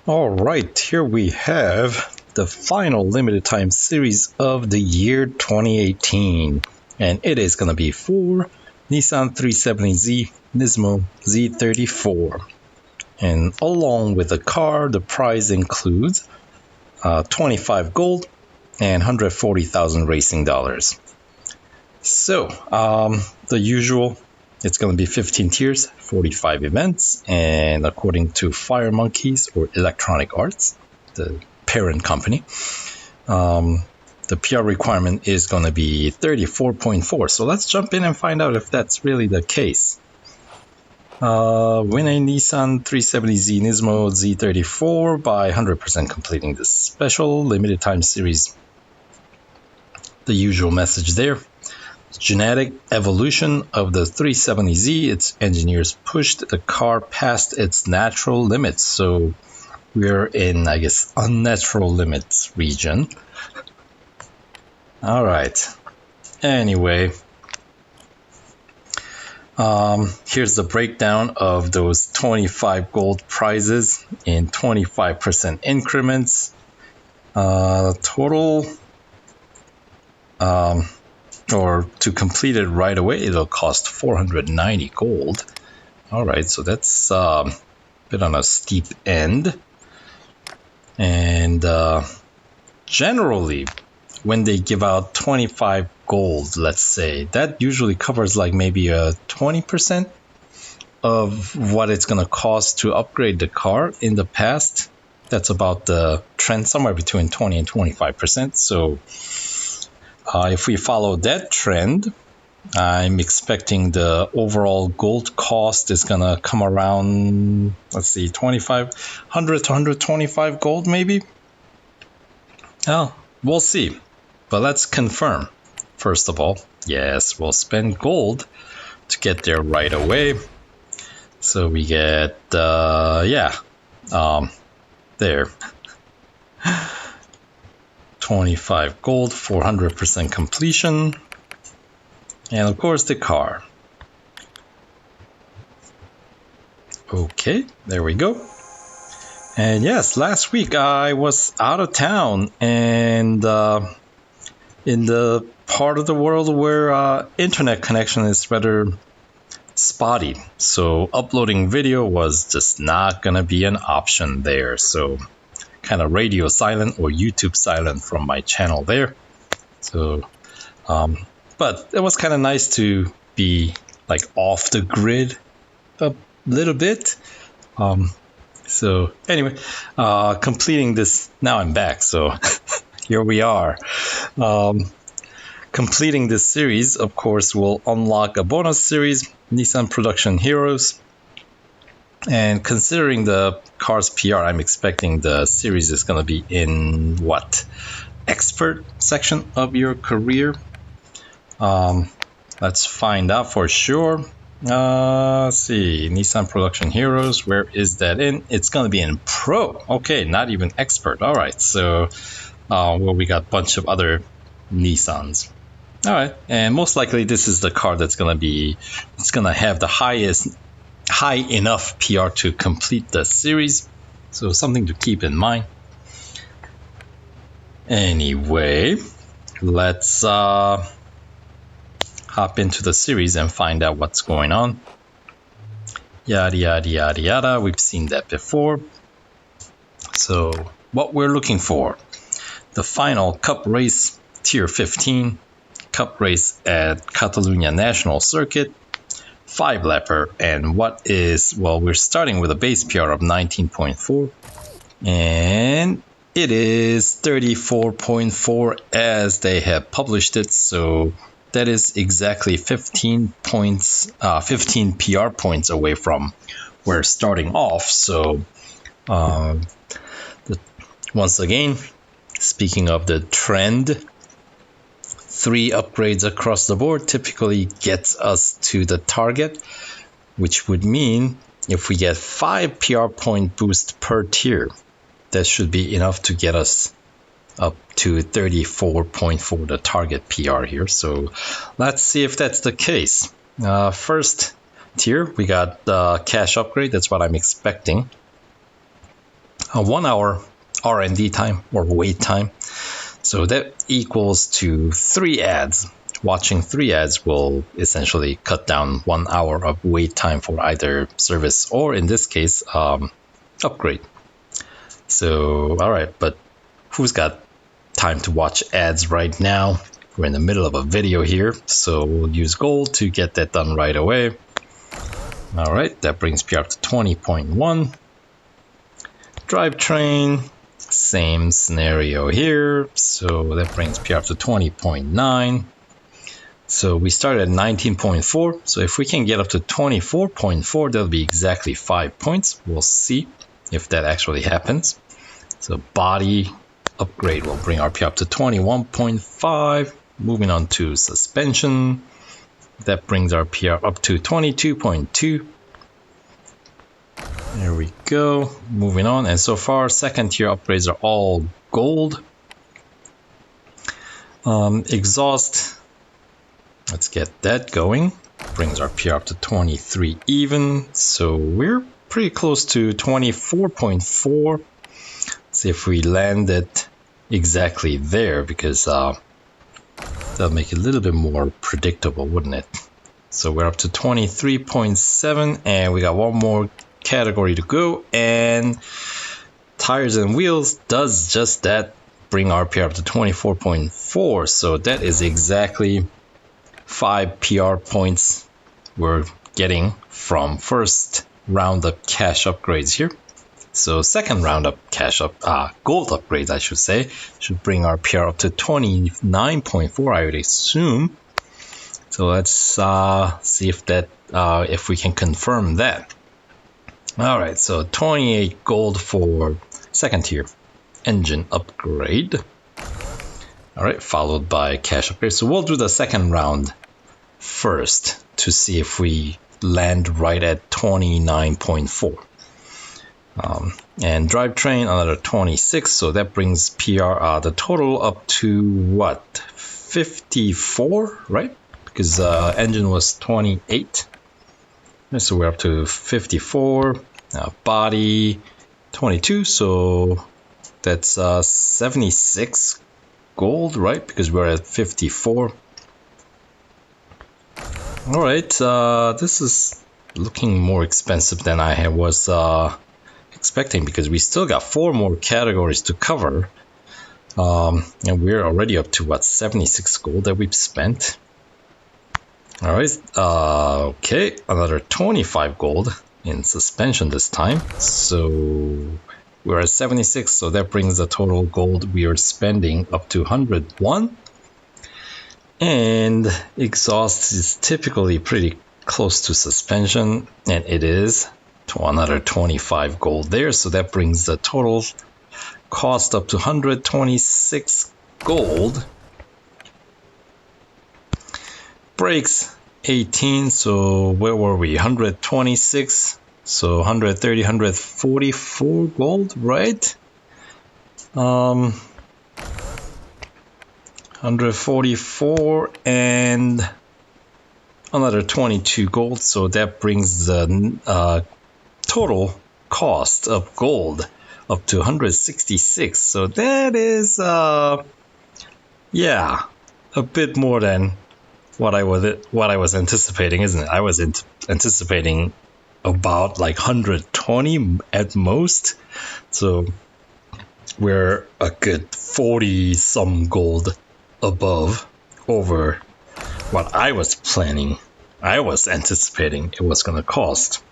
Alright, here we have the final limited time series of the year 2018. And it is going to be for Nissan 370Z NISMO Z34. And along with the car, the prize includes 25 gold and 140,000 racing dollars. So, the usual, it's going to be 15 tiers, 45 events, and according to Fire Monkeys or Electronic Arts, the parent company, the PR requirement is going to be 34.4. So let's jump in and find out if that's really the case. Win a Nissan 370Z NISMO Z34 by 100% completing this special limited time series. The usual message there. Genetic evolution of the 370Z, its engineers pushed the car past its natural limits. So we're in, I guess, unnatural limits region. All right. Anyway, here's the breakdown of those 25 gold prizes in 25% increments. Total, or to complete it right away, it'll cost 490 gold. All right, so that's a bit on a steep end. And generally, when they give out 25 gold, let's say, that usually covers like maybe a 20% of what it's going to cost to upgrade the car. In the past, that's about the trend, somewhere between 20 and 25%. So if we follow that trend, I'm expecting the overall gold cost is going to come around, let's see, 2,500 to 125 gold maybe? Oh, we'll see. But let's confirm. First of all, yes, we'll spend gold to get there right away. So we get, there. 25 gold, 400% completion. And of course the car. Okay, there we go. And yes, last week I was out of town and in the part of the world where internet connection is rather spotty. So uploading video was just not going to be an option there. So kind of radio silent or YouTube silent from my channel there. So, but it was kind of nice to be like off the grid a little bit. So anyway, completing this, now I'm back. So here we are. Completing this series, of course, will unlock a bonus series, Nissan Production Heroes. And considering the car's PR, I'm expecting the series is going to be in what? Expert section of your career. Let's find out for sure. Let's see, Nissan Production Heroes, where is that in? It's going to be in Pro. Okay, not even Expert. All right, so well, we got a bunch of other Nissans. All right, and most likely this is the car that's going to be, it's going to have the high enough PR to complete the series. So something to keep in mind. Anyway, let's hop into the series and find out what's going on. Yada, yada, yada, yada. We've seen that before. So what we're looking for, the final Cup race, Tier 15, Cup race at Catalunya National Circuit, 5-lapper, and what is, well, we're starting with a base PR of 19.4, and it is 34.4 as they have published it, so that is exactly 15 points, 15 PR points away from where starting off. So once again, speaking of the trend, 3 upgrades across the board typically gets us to the target, which would mean if we get 5 PR point boost per tier, that should be enough to get us up to 34.4, the target PR here. So let's see if that's the case. First tier, we got cash upgrade. That's what I'm expecting. 1 hour R&D time or wait time. So that equals to 3 ads. Watching 3 ads will essentially cut down 1 hour of wait time for either service or, in this case, upgrade. So, all right, but who's got time to watch ads right now? We're in the middle of a video here, so we'll use gold to get that done right away. All right, that brings PR up to 20.1. Drivetrain, same scenario here, so that brings PR up to 20.9. So we started at 19.4, so if we can get up to 24.4, that'll be exactly 5 points. We'll see if that actually happens. So body upgrade will bring our PR up to 21.5. Moving on to suspension, that brings our PR up to 22.2. There we go. Moving on, and so far second tier upgrades are all gold. Exhaust, let's get that going. Brings our PR up to 23 even, so we're pretty close to 24.4. Let's see if we land it exactly there, because that'll make it a little bit more predictable, wouldn't it? So we're up to 23.7, and we got one more category to go, and tires and wheels does just that, bring our PR up to 24.4. So that is exactly 5 PR points we're getting from first round of cash upgrades here. So second round of gold upgrades, I should say, should bring our PR up to 29.4, I would assume. So let's see if we can confirm that. All right, so 28 gold for second tier engine upgrade. All right, followed by cash upgrade. So we'll do the second round first to see if we land right at 29.4. And drivetrain, another 26. So that brings PR, the total up to what? 54, right? Because engine was 28. So we're up to 54. Body 22, so that's 76 gold, right? Because we're at 54. All right, this is looking more expensive than I was expecting, because we still got 4 more categories to cover. And we're already up to what, 76 gold that we've spent. All right, okay, another 25 gold in suspension this time. So we're at 76, so that brings the total gold we are spending up to 101. And exhaust is typically pretty close to suspension, and it is to another 25 gold there. So that brings the total cost up to 126 gold. Brakes 18, so where were we? 126, so 130, 144 gold, right? 144 and another 22 gold, so that brings the total cost of gold up to 166. So that is yeah, a bit more than what I was anticipating, isn't it? I was anticipating about like 120 at most. So we're a good 40 some gold above over what I was anticipating it was going to cost.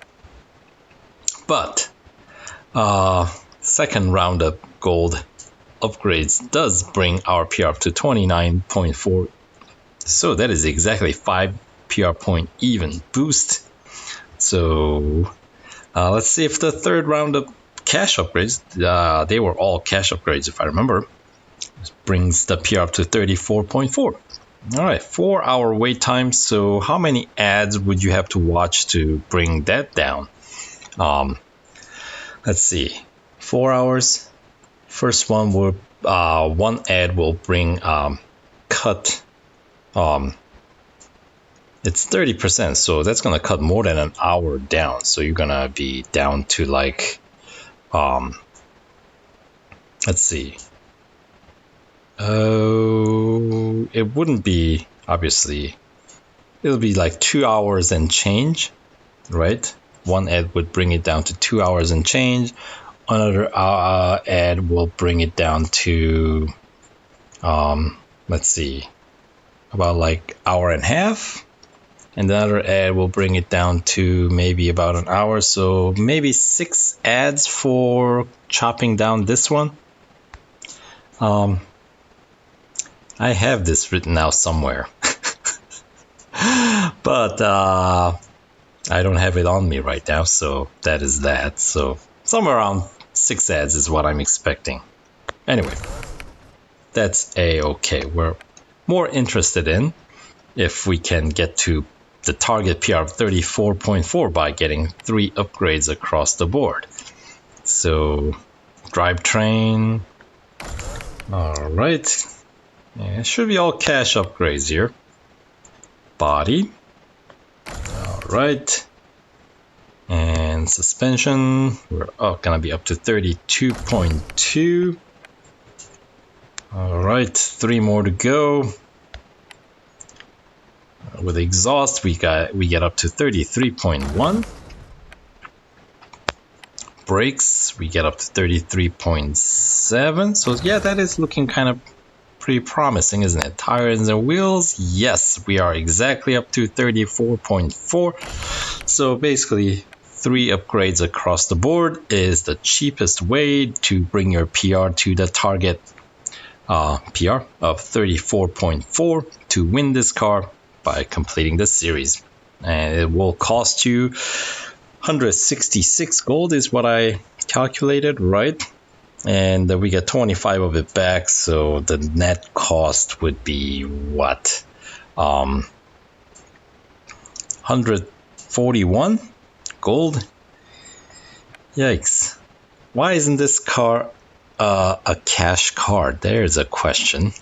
But second round of gold upgrades does bring our PR up to 29.4. So that is exactly 5 PR point even boost. So let's see if the third round of cash upgrades, they were all cash upgrades if I remember, this brings the PR up to 34.4. All right, 4 hour wait time. So how many ads would you have to watch to bring that down? Let's see, 4 hours. First one will one ad will bring cut. It's 30%, so that's gonna cut more than an hour down. So you're gonna be down to like let's see. Oh, it wouldn't be, obviously, it'll be like 2 hours and change, right? One ad would bring it down to 2 hours and change. Another ad will bring it down to, let's see, about like hour and a half. And another ad will bring it down to maybe about an hour. So maybe 6 ads for chopping down this one. I have this written out somewhere. But I don't have it on me right now, so that is that. So somewhere around 6 ads is what I'm expecting. Anyway, that's a-okay. We're more interested in if we can get to the target PR of 34.4 by getting 3 upgrades across the board. So drivetrain, all right. Yeah, it should be all cash upgrades here. Body, all right. And suspension, we're gonna be up to 32.2. All right, 3 more to go. With exhaust, we get up to 33.1. Brakes, we get up to 33.7. So yeah, that is looking kind of pretty promising, isn't it? Tires and wheels, yes, we are exactly up to 34.4. So basically, 3 upgrades across the board is the cheapest way to bring your PR to the target PR of 34.4 to win this car by completing the series. And it will cost you 166 gold is what I calculated, right? And we get 25 of it back, so the net cost would be what? 141 gold? Yikes. Why isn't this car a cash car? There's a question,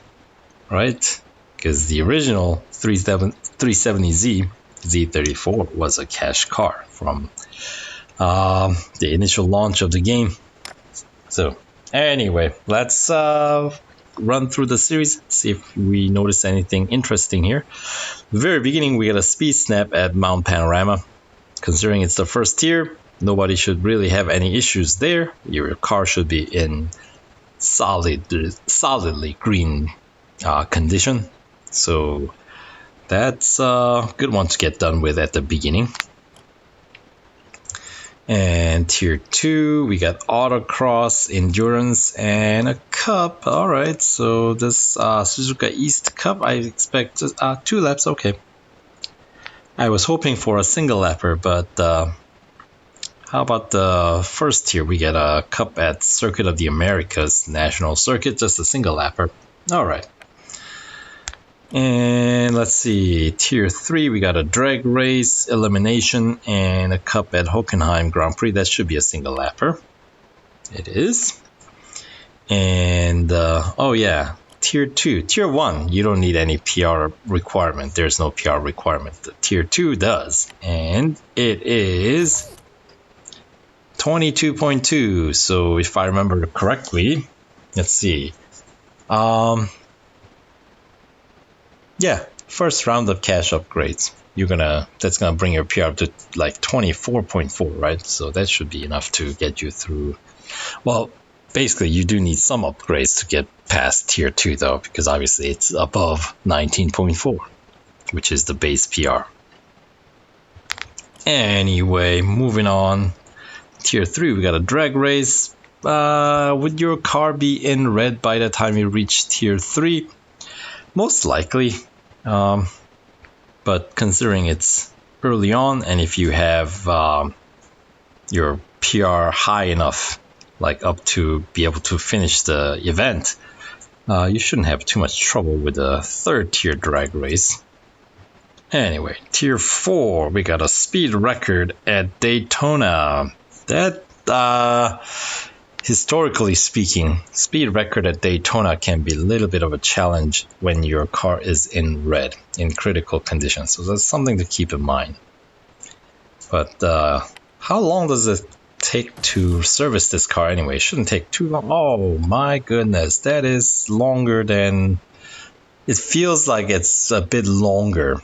right? Because the original 370Z Z34 was a cash car from the initial launch of the game. So anyway, let's run through the series, see if we notice anything interesting here. The very beginning, we get a speed snap at Mount Panorama. Considering it's the first tier, nobody should really have any issues there. Your car should be in solidly green condition. So that's a good one to get done with at the beginning. And tier 2, we got autocross, endurance, and a cup. All right, so this Suzuka East Cup, I expect 2 laps. Okay. I was hoping for a single lapper, but how about the first tier? We get a cup at Circuit of the Americas National Circuit, just a single lapper. All right. And let's see, tier 3, we got a drag race, elimination, and a cup at Hockenheim Grand Prix. That should be a single lapper. It is. And, oh yeah, tier 2. Tier 1, you don't need any PR requirement. There's no PR requirement. The tier 2 does. And it is 22.2. So if I remember correctly, let's see. Yeah, first round of cash upgrades. That's gonna bring your PR up to like 24.4, right? So that should be enough to get you through. Well, basically you do need some upgrades to get past tier 2 though, because obviously it's above 19.4, which is the base PR. Anyway, moving on. Tier 3, we got a drag race. Would your car be in red by the time you reach tier 3? Most likely, but considering it's early on, and if you have your PR high enough, like up to be able to finish the event, you shouldn't have too much trouble with the 3rd tier drag race. Anyway, tier 4, we got a speed record at Daytona. That historically speaking, speed record at Daytona can be a little bit of a challenge when your car is in red, in critical condition. So that's something to keep in mind. But how long does it take to service this car anyway. It shouldn't take too long. Oh my goodness, that is longer than... It feels like it's a bit longer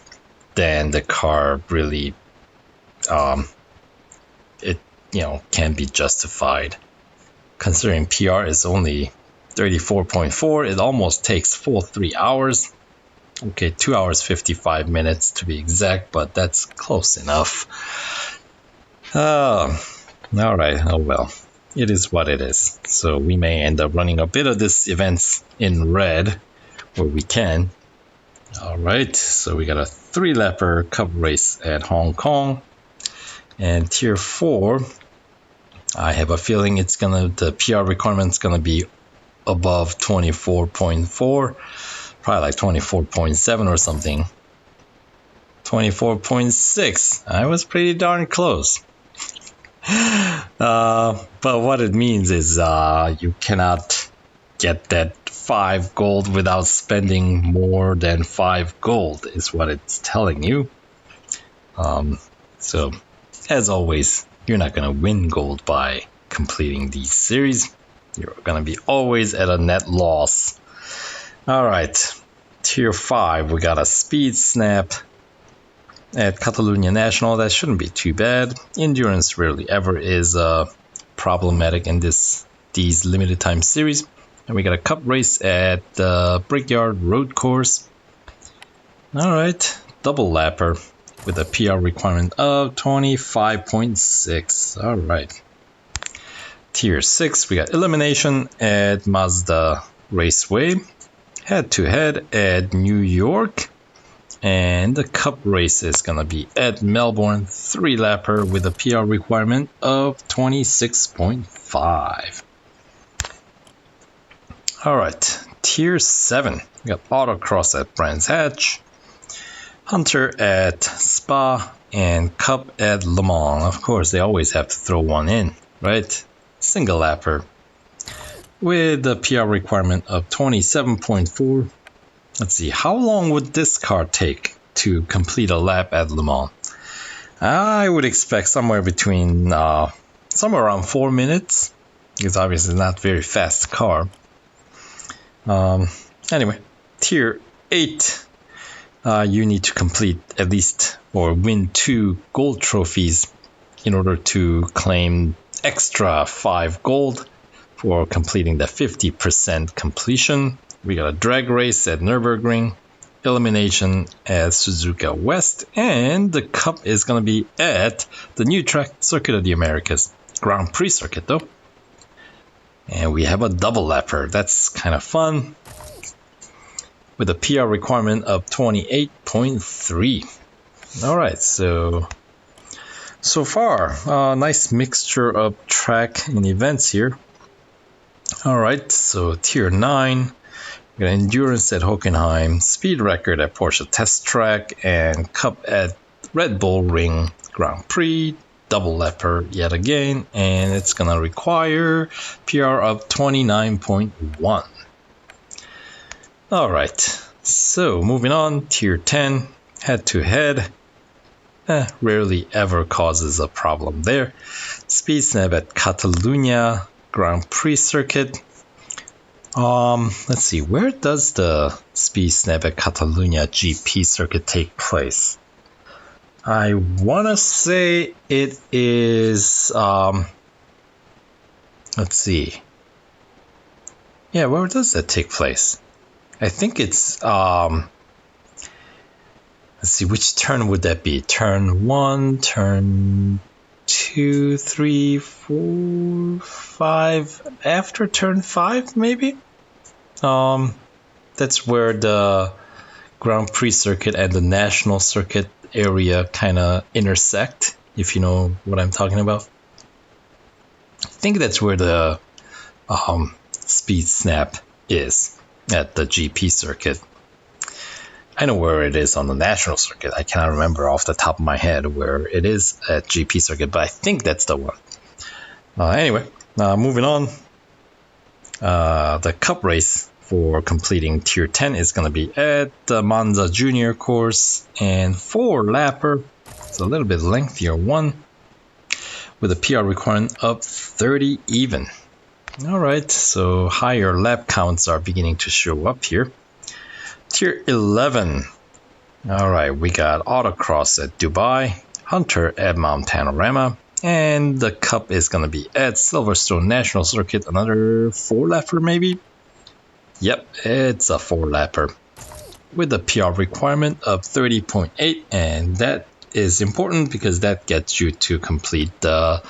than the car really, it, can be justified. Considering PR is only 34.4, it almost takes full 3 hours. Okay, 2 hours 55 minutes to be exact, but that's close enough. Alright, oh well. It is what it is. So we may end up running a bit of this events in red, where we can. Alright, so we got a 3-lapper cup race at Hong Kong. And tier 4, I have a feeling the PR requirement's gonna be above 24.4, probably like 24.7 or something. 24.6, I was pretty darn close. But what it means is you cannot get that 5 gold without spending more than 5 gold is what it's telling you. So as always, you're not going to win gold by completing these series. You're going to be always at a net loss. Alright, tier 5, we got a speed snap at Catalunya National. That shouldn't be too bad. Endurance rarely ever is problematic in these limited time series. And we got a cup race at the Brickyard Road Course. Alright, double lapper with a PR requirement of 25.6. Alright. Tier 6, we got elimination at Mazda Raceway. Head to head at New York. And the cup race is going to be at Melbourne, 3-lapper with a PR requirement of 26.5. Alright, tier 7. We got autocross at Brands Hatch, Hunter at Spa, and Cup at Le Mans. Of course, they always have to throw one in, right? Single lapper with a PR requirement of 27.4. Let's see, how long would this car take to complete a lap at Le Mans? I would expect somewhere between, somewhere around 4 minutes. It's obviously not a very fast car. Anyway, tier 8, you need to complete at least or win 2 gold trophies in order to claim extra 5 gold for completing the 50% completion. We got a drag race at Nürburgring, elimination at Suzuka West, and the cup is going to be at the new track, Circuit of the Americas, Grand Prix circuit though. And we have a double lapper. That's kind of fun. With a PR requirement of 28.3. Alright, so far, nice mixture of track and events here. Alright, so tier 9. We got endurance at Hockenheim, speed record at Porsche Test Track, and cup at Red Bull Ring Grand Prix. Double lapper yet again, and it's gonna require PR of 29.1. Alright, so moving on, tier 10, head to head. Rarely ever causes a problem there. Speed snap at Catalunya Grand Prix circuit. Let's see, where does the speed snap at Catalunya GP circuit take place? I want to say it is, let's see. Yeah, where does that take place? I think it's, let's see, which turn would that be? Turn 1, turn 2, 3, 4, 5, after turn 5, maybe? That's where the Grand Prix circuit and the National circuit area kind of intersect, if you know what I'm talking about. I think that's where the speed snap is at the GP circuit. I know where it is on the National circuit. I cannot remember off the top of my head where it is at GP circuit, but I think that's the one. Anyway, moving on. The cup race for completing tier 10 is going to be at the Monza Junior course and 4-lapper. It's a little bit lengthier one with a PR requirement of 30 even. Alright, so higher lap counts are beginning to show up here. Tier 11. Alright, we got Autocross at Dubai, Hunter at Mount Panorama, and the Cup is going to be at Silverstone National Circuit, another 4-lapper maybe? Yep, it's a 4-lapper with a PR requirement of 30.8, and that is important because that gets you to complete or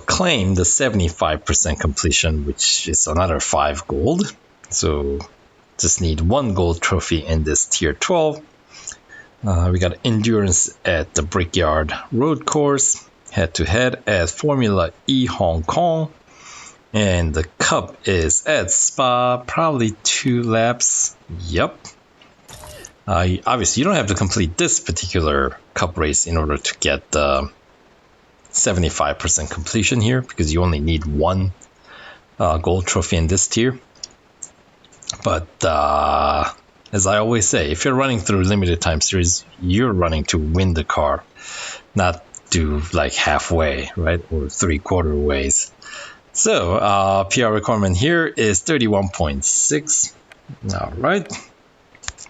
claim the 75% completion, which is another 5 gold. So just need 1 gold trophy in this tier 12. We got endurance at the Brickyard Road Course, head-to-head at Formula E Hong Kong, and the Cup is at Spa, probably 2 laps. Yep. Obviously, you don't have to complete this particular Cup race in order to get the 75% completion here, because you only need 1 gold trophy in this tier. But as I always say, if you're running through limited time series, you're running to win the car, not do like halfway, right, or 3/4 ways. So PR requirement here is 31.6. All right,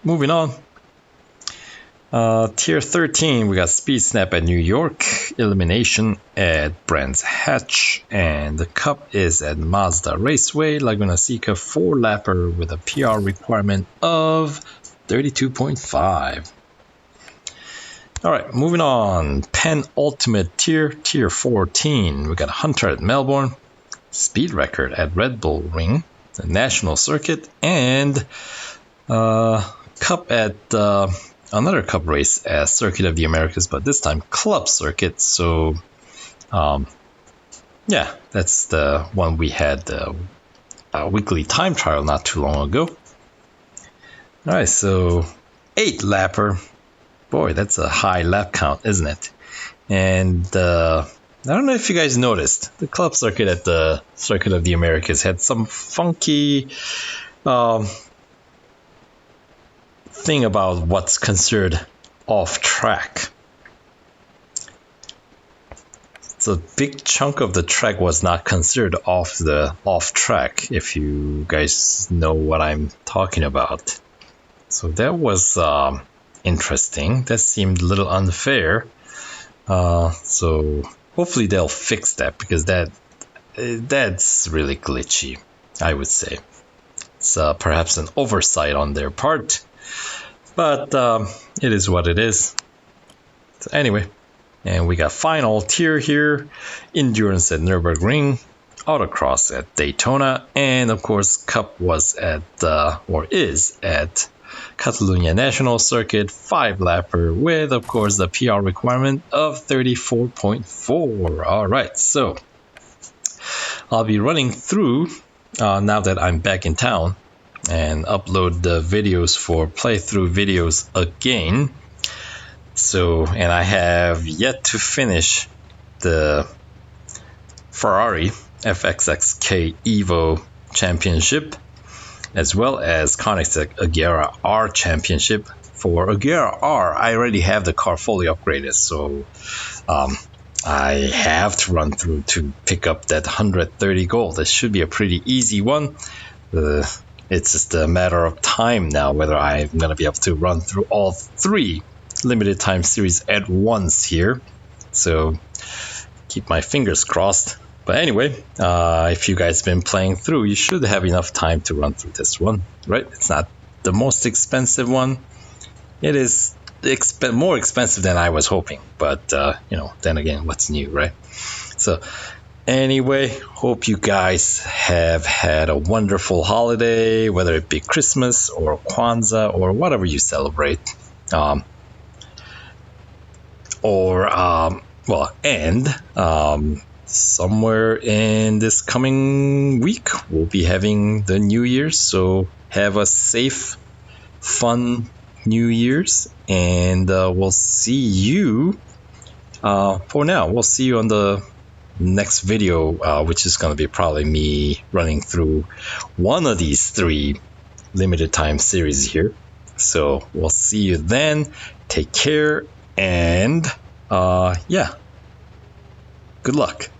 moving on. Tier 13, we got Speed Snap at New York, Elimination at Brands Hatch, and the Cup is at Mazda Raceway, Laguna Seca 4-lapper with a PR requirement of 32.5. Alright, moving on. Penultimate tier, Tier 14. We got Hunter at Melbourne, Speed Record at Red Bull Ring, the National Circuit, and Cup at another Cup race at Circuit of the Americas, but this time Club Circuit. So, yeah, that's the one we had the weekly time trial not too long ago. Alright, so 8-lapper. Boy, that's a high lap count, isn't it? And I don't know if you guys noticed, the Club Circuit at the Circuit of the Americas had some funky thing about what's considered off track. So a big chunk of the track was not considered off track, if you guys know what I'm talking about. So that was interesting. That seemed a little unfair. So hopefully they'll fix that, because that's really glitchy, I would say. It's perhaps an oversight on their part, but it is what it is. So anyway, and we got final tier here, Endurance at Nürburgring, Autocross at Daytona, and of course Cup was at or is at Catalunya National Circuit 5-lapper with, of course, the PR requirement of 34.4. Alright, so I'll be running through now that I'm back in town and upload the videos for playthrough videos again. So, and I have yet to finish the Ferrari FXXK Evo Championship, as well as Koenigsegg Agera R Championship. For Agera R, I already have the car fully upgraded, so I have to run through to pick up that 130 gold. This should be a pretty easy one. It's just a matter of time now whether I'm going to be able to run through all 3 limited time series at once here. So keep my fingers crossed. But anyway, if you guys have been playing through, you should have enough time to run through this one, right? It's not the most expensive one. It is more expensive than I was hoping, but then again, what's new, right? So anyway, hope you guys have had a wonderful holiday, whether it be Christmas or Kwanzaa or whatever you celebrate. Somewhere in this coming week, we'll be having the New Year's, so have a safe, fun New Year's, and we'll see you, for now, we'll see you on the next video, which is going to be probably me running through one of these 3 limited time series here. So we'll see you then. Take care, and yeah. Good luck.